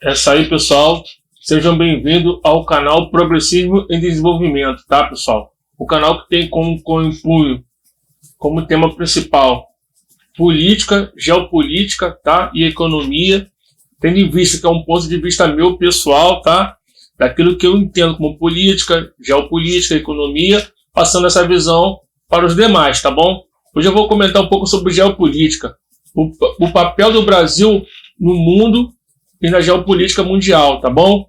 É isso aí, pessoal. Sejam bem-vindos ao canal Progressismo em Desenvolvimento, tá, pessoal? O canal que tem como tema principal política, geopolítica, tá? E economia, tendo em vista que é um ponto de vista meu pessoal, tá? Daquilo que eu entendo como política, geopolítica, economia, passando essa visão para os demais, tá bom? Hoje eu vou comentar um pouco sobre geopolítica, o papel do Brasil no mundo e na geopolítica mundial, tá bom?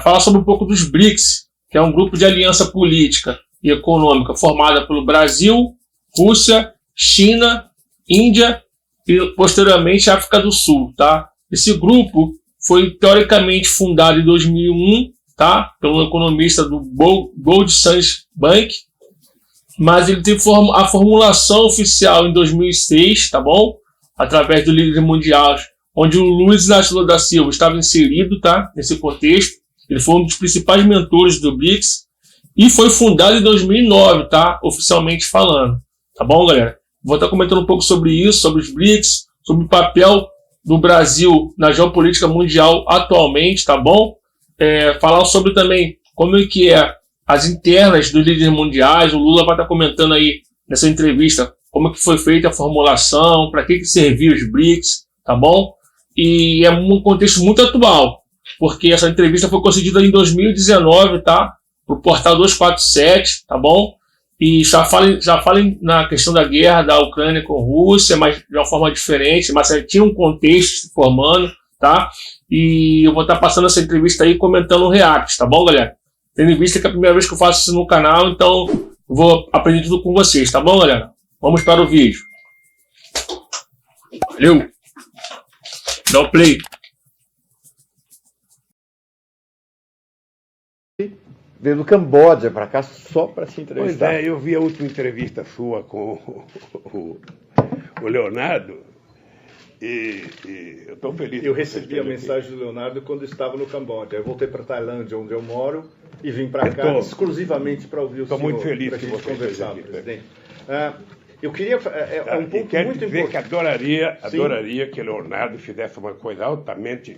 Falar sobre um pouco dos BRICS, que é um grupo de aliança política e econômica formada pelo Brasil, Rússia, China, Índia e posteriormente África do Sul, tá? Esse grupo foi teoricamente fundado em 2001, tá? Pelo economista do Goldman Sachs Bank, mas ele teve a formulação oficial em 2006, tá bom? Através do líder mundial, onde o Luiz Inácio Lula da Silva estava inserido, tá? Nesse contexto. Ele foi um dos principais mentores do BRICS e foi fundado em 2009, tá? Oficialmente falando. Tá bom, galera? Vou estar comentando um pouco sobre isso, sobre os BRICS, sobre o papel do Brasil na geopolítica mundial atualmente, tá bom? Falar sobre também como é que as internas dos líderes mundiais. O Lula vai estar comentando aí nessa entrevista como é que foi feita a formulação, para que serviu os BRICS, tá bom? E é um contexto muito atual, porque essa entrevista foi concedida em 2019, tá? Para o portal 247, tá bom? E já fala na questão da guerra da Ucrânia com a Rússia, mas de uma forma diferente, mas tinha um contexto se formando, tá? E eu vou estar passando essa entrevista aí comentando o react, tá bom, galera? Tendo em vista que é a primeira vez que eu faço isso no canal, então vou aprender tudo com vocês, tá bom, galera? Vamos para o vídeo. Valeu! Dá o play. Veio do Camboja para cá só para se entrevistar. Pois é, eu vi a última entrevista sua com o Leonardo e eu estou feliz. Eu recebi a mensagem do Leonardo quando estava no Camboja. Eu voltei para Tailândia, onde eu moro, e vim para cá exclusivamente para ouvir o senhor. Estou muito feliz que você conversar, aqui, presidente. Eu queria... um ponto quero muito dizer importante. que adoraria que Leonardo fizesse uma coisa altamente,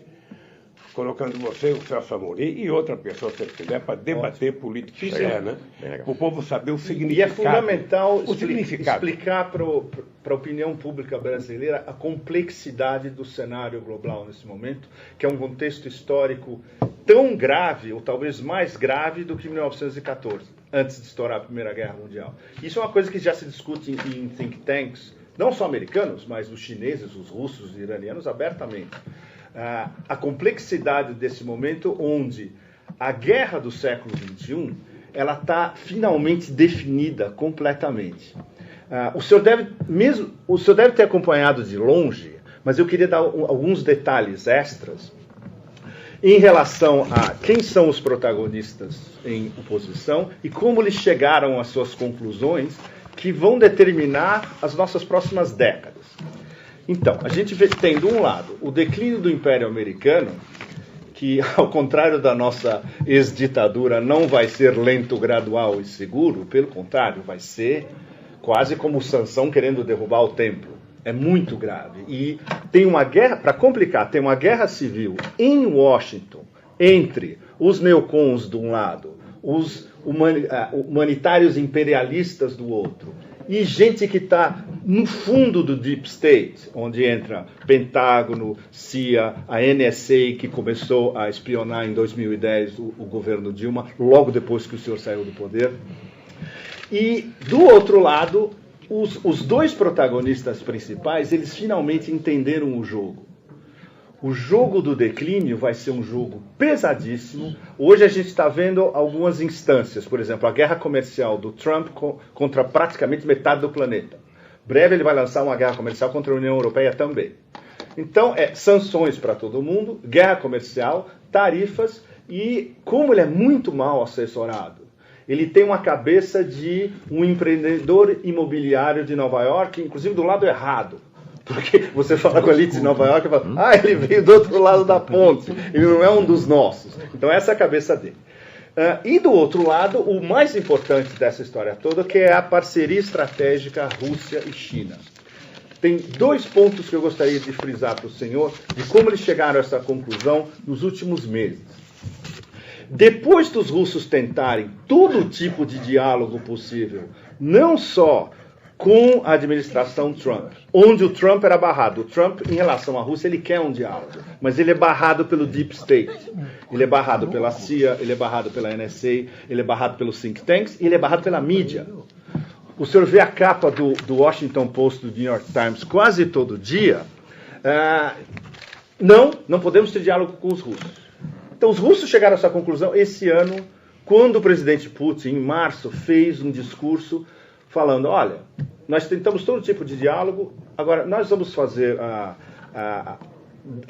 colocando você, o Celso Amorim e outra pessoa, se ele quiser, para debater política externa, para o povo saber o significado. E é fundamental significado. explicar para a opinião pública brasileira a complexidade do cenário global nesse momento, que é um contexto histórico tão grave, ou talvez mais grave, do que 1914, antes de estourar a Primeira Guerra Mundial. Isso é uma coisa que já se discute em think tanks, não só americanos, mas os chineses, os russos, os iranianos, abertamente. A complexidade desse momento, onde a guerra do século XXI ela está finalmente definida completamente. O senhor deve ter acompanhado de longe, mas eu queria dar alguns detalhes extras em relação a quem são os protagonistas em oposição e como eles chegaram às suas conclusões que vão determinar as nossas próximas décadas. Então, a gente tem, de um lado, o declínio do Império Americano, que, ao contrário da nossa ex-ditadura, não vai ser lento, gradual e seguro, pelo contrário, vai ser quase como Sansão querendo derrubar o templo. É muito grave. E tem uma guerra, para complicar, tem uma guerra civil em Washington entre os neocons de um lado, os humanitários imperialistas do outro, e gente que está no fundo do Deep State, onde entra Pentágono, CIA, a NSA, que começou a espionar em 2010 o governo Dilma, logo depois que o senhor saiu do poder. E, do outro lado, os dois protagonistas principais, eles finalmente entenderam o jogo. O jogo do declínio vai ser um jogo pesadíssimo. Hoje a gente está vendo algumas instâncias, por exemplo, a guerra comercial do Trump contra praticamente metade do planeta. Breve ele vai lançar uma guerra comercial contra a União Europeia também. Então, sanções para todo mundo, guerra comercial, tarifas, e como ele é muito mal assessorado, ele tem uma cabeça de um empreendedor imobiliário de Nova York, inclusive do lado errado. Porque você fala com a elite de Nova York e fala, ele veio do outro lado da ponte, ele não é um dos nossos. Então essa é a cabeça dele. E do outro lado, o mais importante dessa história toda, que é a parceria estratégica Rússia e China. tem 2 pontos que eu gostaria de frisar para o senhor, de como eles chegaram a essa conclusão nos últimos meses. Depois dos russos tentarem todo tipo de diálogo possível, não só com a administração Trump, onde o Trump era barrado. O Trump, em relação à Rússia, ele quer um diálogo, mas ele é barrado pelo Deep State, ele é barrado pela CIA, ele é barrado pela NSA, ele é barrado pelos think tanks e ele é barrado pela mídia. O senhor vê a capa do Washington Post, do New York Times, quase todo dia. Não podemos ter diálogo com os russos. Então, os russos chegaram a essa conclusão esse ano, quando o presidente Putin, em março, fez um discurso falando, olha, nós tentamos todo tipo de diálogo, agora nós vamos fazer,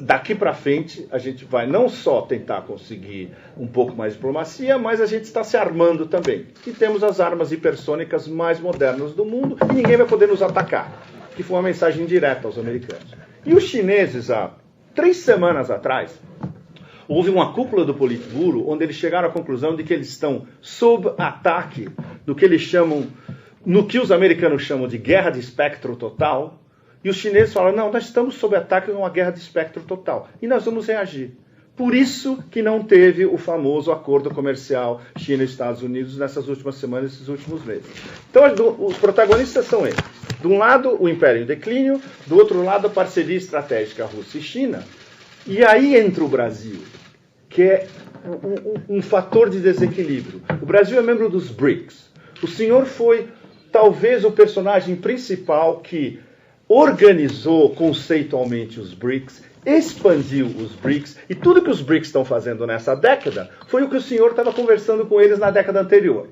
daqui para frente, a gente vai não só tentar conseguir um pouco mais de diplomacia, mas a gente está se armando também. E temos as armas hipersônicas mais modernas do mundo e ninguém vai poder nos atacar, que foi uma mensagem direta aos americanos. E os chineses, há 3 semanas atrás, houve uma cúpula do Politburo, onde eles chegaram à conclusão de que eles estão sob ataque do que eles chamam, no que os americanos chamam de guerra de espectro total, e os chineses falam, não, nós estamos sob ataque de uma guerra de espectro total, e nós vamos reagir. Por isso que não teve o famoso acordo comercial China e Estados Unidos nessas últimas semanas, esses últimos meses. Então, os protagonistas são eles. De um lado, o império em declínio, do outro lado, a parceria estratégica Rússia e China, e aí entra o Brasil, que é um fator de desequilíbrio. O Brasil é membro dos BRICS. O senhor foi, talvez, o personagem principal que organizou conceitualmente os BRICS, expandiu os BRICS, e tudo que os BRICS estão fazendo nessa década foi o que o senhor estava conversando com eles na década anterior.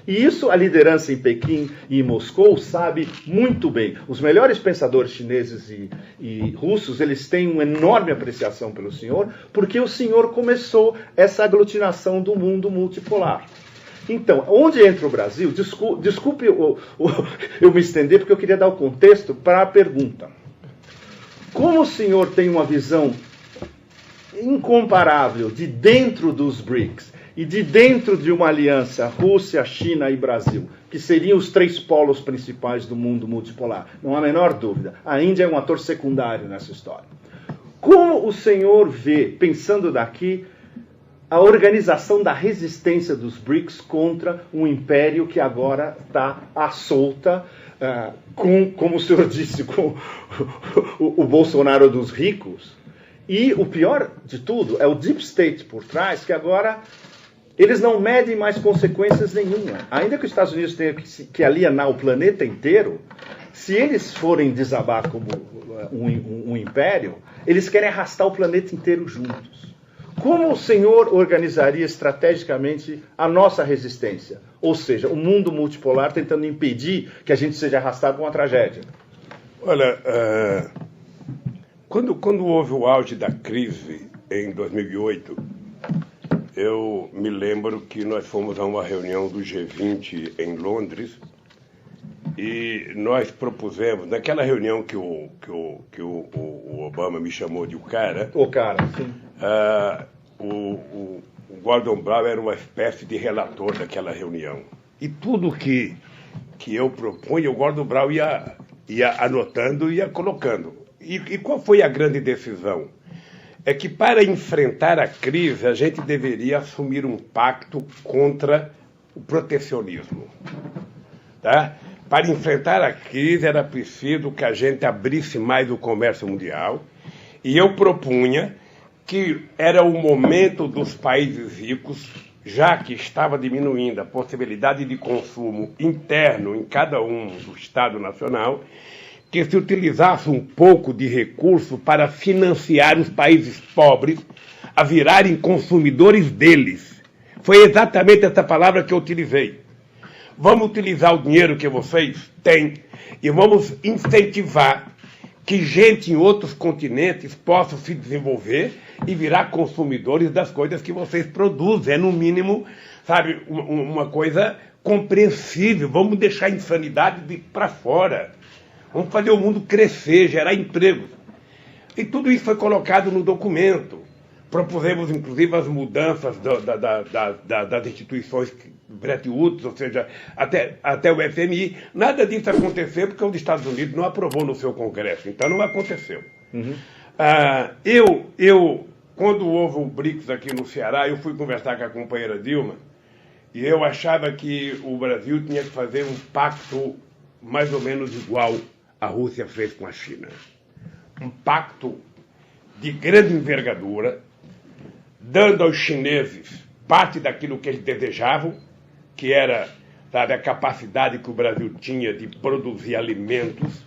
E isso a liderança em Pequim e em Moscou sabe muito bem. Os melhores pensadores chineses e russos, eles têm uma enorme apreciação pelo senhor, porque o senhor começou essa aglutinação do mundo multipolar. Então, onde entra o Brasil, desculpe eu me estender, porque eu queria dar o contexto para a pergunta. Como o senhor tem uma visão incomparável de dentro dos BRICS, e de dentro de uma aliança Rússia, China e Brasil, que seriam os 3 polos principais do mundo multipolar, não há a menor dúvida. A Índia é um ator secundário nessa história. Como o senhor vê, pensando daqui, a organização da resistência dos BRICS contra um império que agora está à solta, como o senhor disse, com o Bolsonaro dos ricos? E o pior de tudo é o Deep State por trás, que agora eles não medem mais consequências nenhuma. Ainda que os Estados Unidos tenham que alienar o planeta inteiro, se eles forem desabar como um império, eles querem arrastar o planeta inteiro juntos. Como o senhor organizaria estrategicamente a nossa resistência? Ou seja, o mundo multipolar tentando impedir que a gente seja arrastado com uma tragédia. Olha, quando houve o auge da crise em 2008, eu me lembro que nós fomos a uma reunião do G20 em Londres e nós propusemos, naquela reunião que o Obama me chamou de o cara, sim. O Gordon Brown era uma espécie de relator daquela reunião. E tudo que eu propunha, o Gordon Brown ia anotando e ia colocando. E qual foi a grande decisão? É que para enfrentar a crise, a gente deveria assumir um pacto contra o protecionismo. Tá? Para enfrentar a crise, era preciso que a gente abrisse mais o comércio mundial. E eu propunha que era o momento dos países ricos, já que estava diminuindo a possibilidade de consumo interno em cada um do Estado Nacional, que se utilizasse um pouco de recurso para financiar os países pobres a virarem consumidores deles. Foi exatamente essa palavra que eu utilizei. Vamos utilizar o dinheiro que vocês têm e vamos incentivar que gente em outros continentes possa se desenvolver e virar consumidores das coisas que vocês produzem. É, no mínimo, sabe, uma coisa compreensível. Vamos deixar a insanidade para fora. Vamos fazer o mundo crescer, gerar empregos. E tudo isso foi colocado no documento. Propusemos, inclusive, as mudanças das instituições Bretton Woods, ou seja, até o FMI, nada disso aconteceu porque os Estados Unidos não aprovou no seu Congresso, então não aconteceu. Quando houve o BRICS aqui no Ceará, eu fui conversar com a companheira Dilma, e eu achava que o Brasil tinha que fazer um pacto mais ou menos igual a Rússia fez com a China. Um pacto de grande envergadura, dando aos chineses parte daquilo que eles desejavam, que era, sabe, a capacidade que o Brasil tinha de produzir alimentos,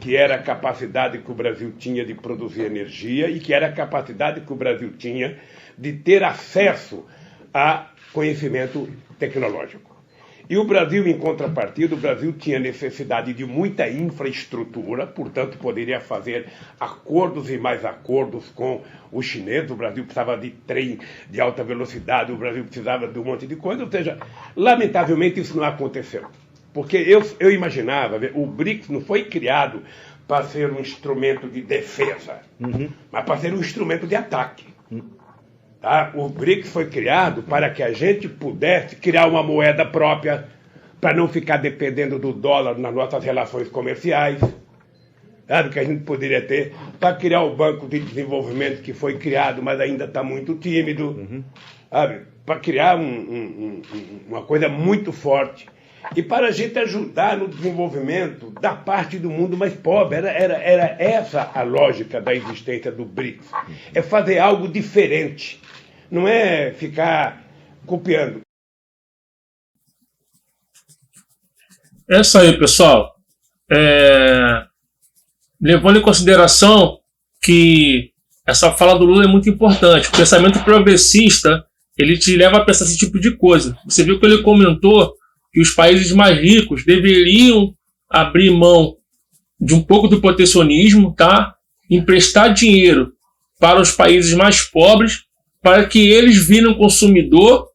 que era a capacidade que o Brasil tinha de produzir energia e que era a capacidade que o Brasil tinha de ter acesso a conhecimento tecnológico. E o Brasil, em contrapartida, o Brasil tinha necessidade de muita infraestrutura, portanto, poderia fazer acordos e mais acordos com os chineses. O Brasil precisava de trem de alta velocidade, o Brasil precisava de um monte de coisa. Ou seja, lamentavelmente isso não aconteceu. Porque eu imaginava, o BRICS não foi criado para ser um instrumento de defesa, mas para ser um instrumento de ataque. Tá? O BRICS foi criado para que a gente pudesse criar uma moeda própria, para não ficar dependendo do dólar nas nossas relações comerciais, sabe? Que a gente poderia ter, para criar o Banco de Desenvolvimento que foi criado, mas ainda está muito tímido, sabe? Para criar uma coisa muito forte. E para a gente ajudar no desenvolvimento da parte do mundo mais pobre. Era essa a lógica da existência do BRICS. É fazer algo diferente. Não é ficar copiando. É isso aí, pessoal. Levando em consideração que essa fala do Lula é muito importante. O pensamento progressista, ele te leva a pensar esse tipo de coisa. Você viu que ele comentou que os países mais ricos deveriam abrir mão de um pouco do protecionismo, tá? Emprestar dinheiro para os países mais pobres, para que eles virem consumidor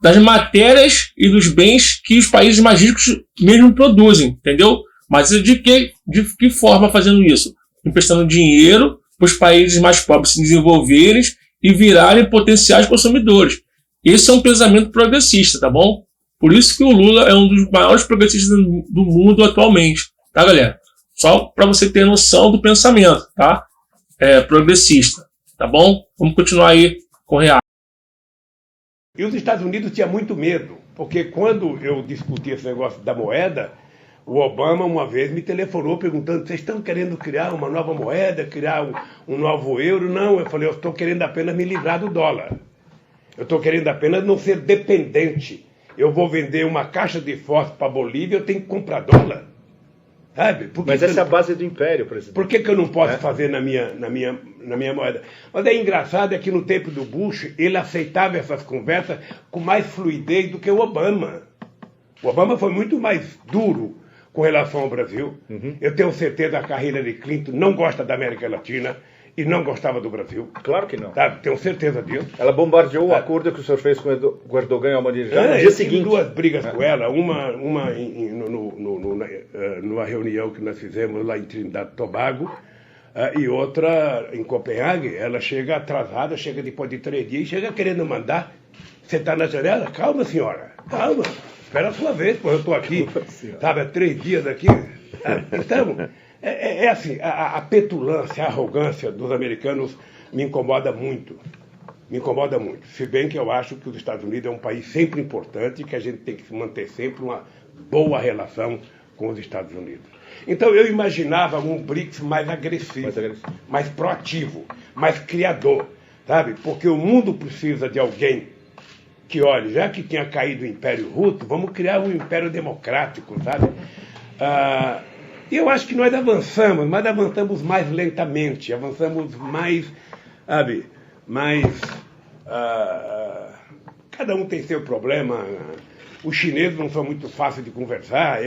das matérias e dos bens que os países mais ricos mesmo produzem, entendeu? Mas de que forma fazendo isso? Emprestando dinheiro para os países mais pobres se desenvolverem e virarem potenciais consumidores. Esse é um pensamento progressista, tá bom? Por isso que o Lula é um dos maiores progressistas do mundo atualmente, tá, galera? Só para você ter noção do pensamento, tá? Progressista, tá bom? Vamos continuar aí com o real. E os Estados Unidos tinham muito medo, porque quando eu discuti esse negócio da moeda, o Obama uma vez me telefonou perguntando: vocês estão querendo criar uma nova moeda, criar um novo euro? Não, eu falei: eu estou querendo apenas me livrar do dólar. Eu estou querendo apenas não ser dependente. Eu vou vender uma caixa de fósforo para a Bolívia, eu tenho que comprar dólar. Sabe? Mas essa é a base do império, presidente. Por que eu não posso fazer na minha moeda? Mas é engraçado que no tempo do Bush, ele aceitava essas conversas com mais fluidez do que o Obama. O Obama foi muito mais duro com relação ao Brasil. Eu tenho certeza que a Hillary Clinton não gosta da América Latina e não gostava do Brasil. Claro que não. Sabe? Tenho certeza disso. Ela bombardeou o acordo que o senhor fez com o Erdogan e Ahmadinejad no dia seguinte. Eu tive duas brigas com ela, uma numa reunião que nós fizemos lá em Trinidad e Tobago, e outra em Copenhague. Ela chega atrasada, chega depois de 3 dias, chega querendo mandar. Você está na janela? Calma, senhora, calma. Espera a sua vez, pois eu estou aqui, sabe, há 3 dias aqui. Então, assim, a petulância, a arrogância dos americanos me incomoda muito. Me incomoda muito. Se bem que eu acho que os Estados Unidos é um país sempre importante e que a gente tem que manter sempre uma boa relação com os Estados Unidos. Então eu imaginava um BRICS mais agressivo, mais proativo, mais criador, sabe? Porque o mundo precisa de alguém que, olha, já que tinha caído o Império Russo, vamos criar um Império Democrático, sabe? E eu acho que nós avançamos, mas avançamos mais lentamente, avançamos mais, sabe, cada um tem seu problema. Os chineses não são muito fáceis de conversar.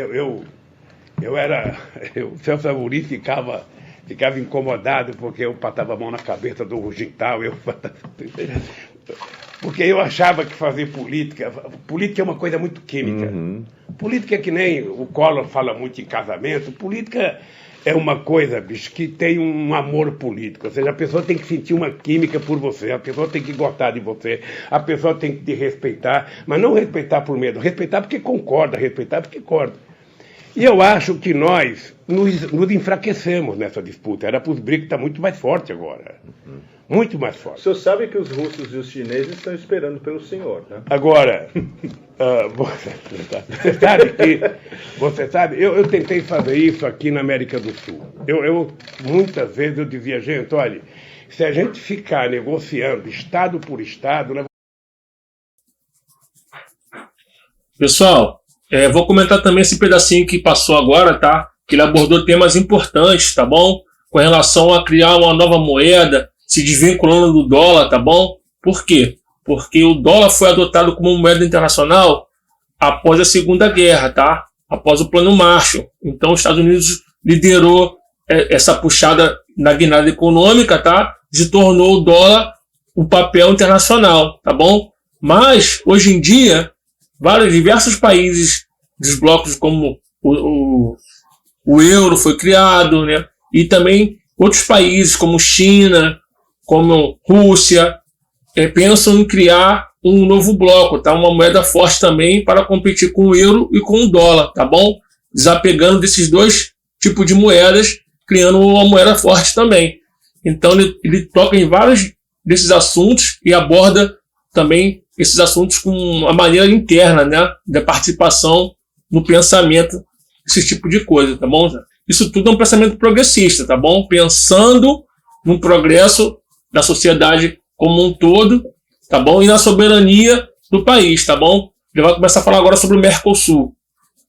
O Celso Amorim ficava incomodado porque eu patava a mão na cabeça do Gintal, porque eu achava que fazer política é uma coisa muito química. Política é que nem o Collor fala muito em casamento. Política é uma coisa, bicho, que tem um amor político. Ou seja, a pessoa tem que sentir uma química por você, a pessoa tem que gostar de você, a pessoa tem que te respeitar, mas não respeitar por medo, respeitar porque concorda, respeitar porque concorda. E eu acho que nós nos enfraquecemos nessa disputa. Era para os BRICS estar muito mais forte agora. Muito mais forte. O senhor sabe que os russos e os chineses estão esperando pelo senhor, né? Agora, você sabe, eu tentei fazer isso aqui na América do Sul. Muitas vezes eu dizia, gente, olha, se a gente ficar negociando estado por estado... Né? Pessoal, vou comentar também esse pedacinho que passou agora, tá? Que ele abordou temas importantes, tá bom? Com relação a criar uma nova moeda, se desvinculando do dólar, tá bom? Por quê? Porque o dólar foi adotado como moeda internacional após a Segunda Guerra, tá? Após o Plano Marshall. Então, os Estados Unidos liderou essa puxada na guinada econômica, tá? Se tornou o dólar o papel internacional, tá bom? Mas, hoje em dia, diversos países dos blocos como o euro foi criado, né? E também outros países como China, como Rússia, pensam em criar um novo bloco, tá? Uma moeda forte também para competir com o euro e com o dólar, tá bom? Desapegando desses dois tipos de moedas, criando uma moeda forte também. Então ele toca em vários desses assuntos e aborda também esses assuntos com a maneira interna, né? Da participação no pensamento, esse tipo de coisa, tá bom? Isso tudo é um pensamento progressista, tá bom? Pensando no progresso da sociedade como um todo, tá bom? E na soberania do país, tá bom? Ele vai começar a falar agora sobre o Mercosul.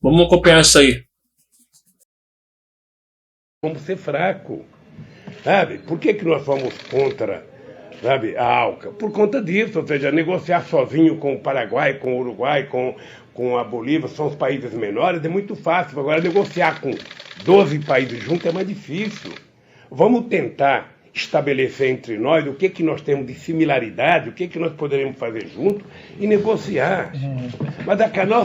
Vamos acompanhar isso aí. Vamos ser fraco, sabe? Por que nós fomos contra, sabe, a ALCA? Por conta disso, ou seja, negociar sozinho com o Paraguai, com o Uruguai, com a Bolívia, são os países menores, é muito fácil. Agora, negociar com 12 países juntos é mais difícil. Vamos tentar estabelecer entre nós o que nós temos de similaridade, o que nós poderemos fazer junto e negociar. Mas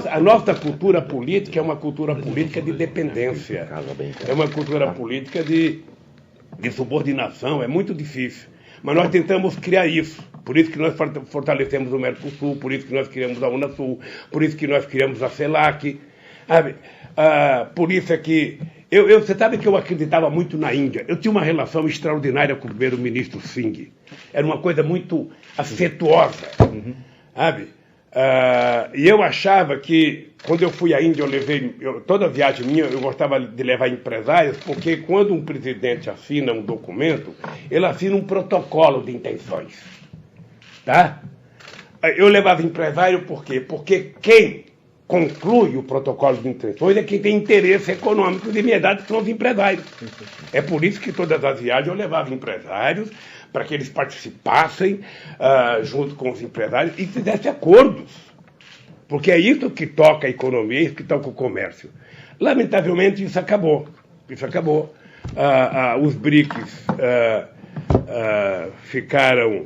a nossa cultura política é uma cultura política de dependência. É uma cultura política de subordinação, é muito difícil. Mas nós tentamos criar isso. Por isso que nós fortalecemos o Mercosul, por isso que nós criamos a Unasul, por isso que nós criamos a CELAC. Por isso é que... Você sabe que eu acreditava muito na Índia. Eu tinha uma relação extraordinária com o primeiro-ministro Singh. Era uma coisa muito afetuosa, sabe? E eu achava que, quando eu fui à Índia, toda viagem minha, eu gostava de levar empresários, porque quando um presidente assina um documento, ele assina um protocolo de intenções, tá? Eu levava empresário por quê? Porque quem conclui o protocolo de intenções é quem tem interesse econômico de imediato, que são os empresários. É por isso que todas as viagens eu levava empresários, para que eles participassem junto com os empresários e fizessem acordos. Porque é isso que toca a economia, isso que toca o comércio. Lamentavelmente, isso acabou. Os BRICS ficaram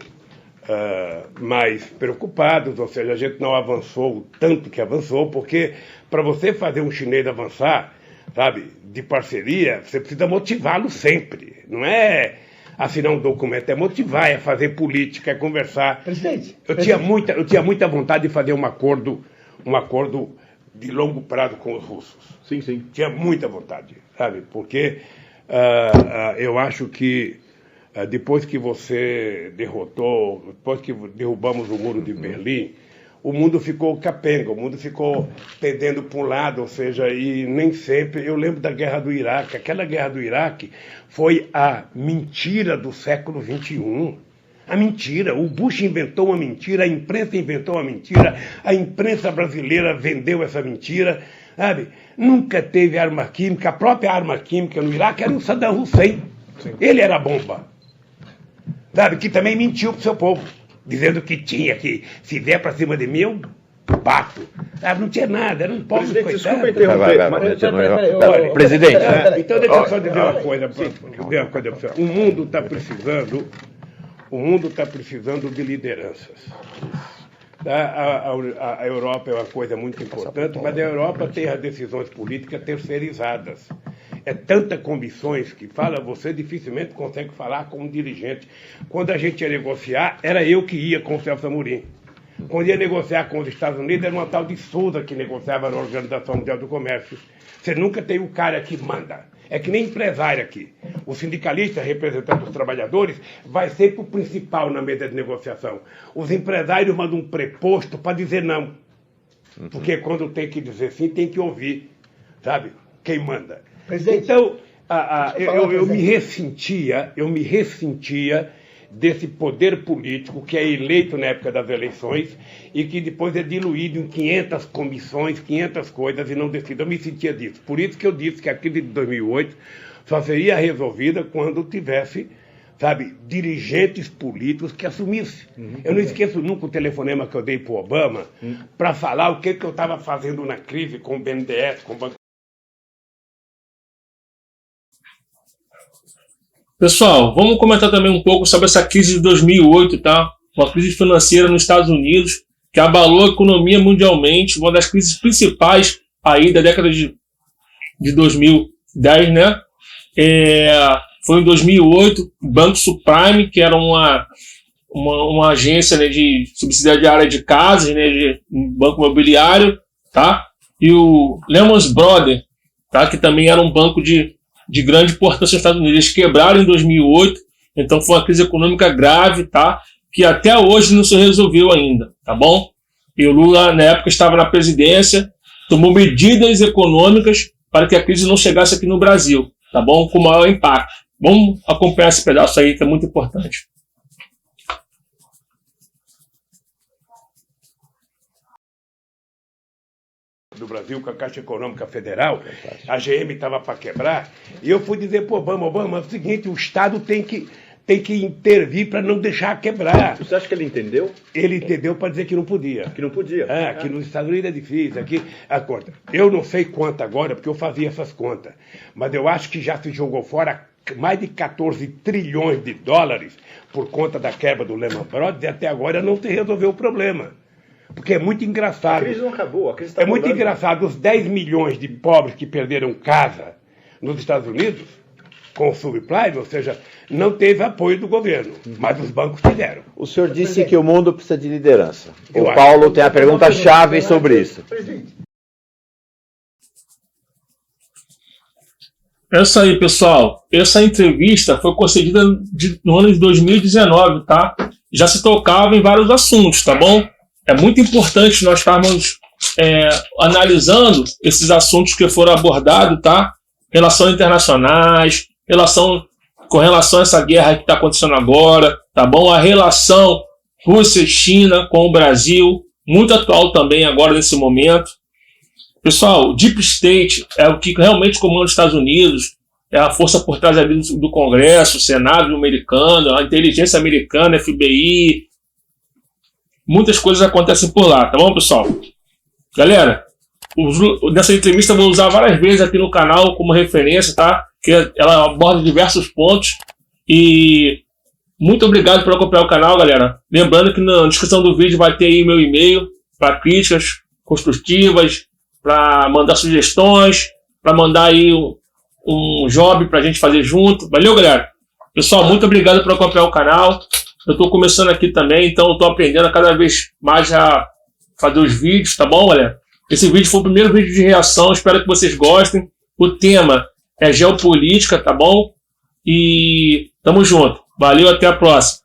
mais preocupados, ou seja, a gente não avançou o tanto que avançou, porque para você fazer um chinês avançar, sabe, de parceria, você precisa motivá-lo sempre. Não é assinar um documento, é motivar, é fazer política, é conversar. Presidente. Eu tinha muita vontade de fazer um acordo de longo prazo com os russos. Sim, sim. Tinha muita vontade, sabe? Porque eu acho que depois que você depois que derrubamos o muro de Berlim, o mundo ficou capenga, o mundo ficou pendendo para um lado, ou seja, e nem sempre... Eu lembro da guerra do Iraque. Aquela guerra do Iraque foi a mentira do século XXI. A mentira. O Bush inventou uma mentira, a imprensa inventou uma mentira, a imprensa brasileira vendeu essa mentira, sabe? Nunca teve arma química. A própria arma química no Iraque era o Saddam Hussein. Sim. Ele era a bomba. Sabe? Que também mentiu para o seu povo, dizendo que tinha, que se vier para cima de mim, eu bato. Não tinha nada, era um povo de coitado. Desculpa interromper. Presidente. Então deixa eu só dizer uma coisa. O mundo está precisando de lideranças. A Europa é uma coisa muito importante, mas a Europa tem as decisões políticas terceirizadas. é tanta comissões que fala, você dificilmente consegue falar com um dirigente. Quando a gente ia negociar, era eu que ia com o Celso Amorim. Quando ia negociar com os Estados Unidos, era uma tal de Souza que negociava na Organização Mundial do Comércio. Você nunca tem o cara que manda. É que nem empresário aqui. O sindicalista, representante dos trabalhadores, vai sempre o principal na mesa de negociação. Os empresários mandam um preposto para dizer não. Porque quando tem que dizer sim, tem que ouvir, sabe? Quem manda. Presidente, Então, eu me ressentia desse poder político que é eleito na época das eleições e que depois é diluído em 500 comissões, 500 coisas e não decide. Eu me sentia disso. Por isso que eu disse que a crise de 2008 só seria resolvida quando tivesse, sabe, dirigentes políticos que assumissem. Eu não esqueço nunca o telefonema que eu dei para o Obama para falar o que eu estava fazendo na crise com o BNDES, com o Banco. Pessoal, vamos comentar também um pouco sobre essa crise de 2008, tá? Uma crise financeira nos Estados Unidos que abalou a economia mundialmente, uma das crises principais aí da década de 2010, né? Foi em 2008, o Banco Subprime, que era uma agência, né, de subsidiária de casas, né, de um banco imobiliário, tá? E o Lehman Brothers, tá? Que também era um banco de grande importância nos Estados Unidos. Eles quebraram em 2008, então foi uma crise econômica grave, tá? Que até hoje não se resolveu ainda, tá bom? E o Lula, na época, estava na presidência, tomou medidas econômicas para que a crise não chegasse aqui no Brasil, tá bom? Com maior impacto. Vamos acompanhar esse pedaço aí, que é muito importante. Do Brasil com a Caixa Econômica Federal, a GM estava para quebrar, e eu fui dizer para o Obama, é o seguinte, o Estado tem que intervir para não deixar quebrar. Você acha que ele entendeu? Ele entendeu para dizer que não podia. Que não podia. Que nos Estados Unidos é difícil, aqui a conta. Eu não sei quanto agora, porque eu fazia essas contas, mas eu acho que já se jogou fora mais de 14 trilhões de dólares por conta da quebra do Lehman Brothers, e até agora não se resolveu o problema. Porque é muito engraçado. A crise não acabou, a crise está É muito engraçado, os 10 milhões de pobres que perderam casa nos Estados Unidos, com o subprime, ou seja, não teve apoio do governo, mas os bancos tiveram. o senhor disse que o mundo precisa de liderança. O Eu acho. Paulo tem a pergunta-chave sobre isso. É isso aí, pessoal. Essa entrevista foi concedida no ano de 2019, tá? Já se tocava em vários assuntos, tá bom? É muito importante nós estarmos analisando esses assuntos que foram abordados, tá? Relações internacionais, com relação a essa guerra que está acontecendo agora, tá bom? A relação Rússia e China com o Brasil, muito atual também agora nesse momento. Pessoal, o Deep State é o que realmente comanda os Estados Unidos, é a força por trás ali do Congresso, o Senado americano, a inteligência americana, FBI. Muitas coisas acontecem por lá, tá bom, pessoal? Galera, nessa entrevista eu vou usar várias vezes aqui no canal como referência, tá? Que ela aborda diversos pontos. E muito obrigado por acompanhar o canal, galera. Lembrando que na descrição do vídeo vai ter aí meu e-mail para críticas construtivas, para mandar sugestões, para mandar aí um job para a gente fazer junto. Valeu, galera? Pessoal, muito obrigado por acompanhar o canal. Eu estou começando aqui também, então eu estou aprendendo a cada vez mais a fazer os vídeos, tá bom, galera? Esse vídeo foi o primeiro vídeo de reação, espero que vocês gostem. O tema é geopolítica, tá bom? E tamo junto. Valeu, até a próxima.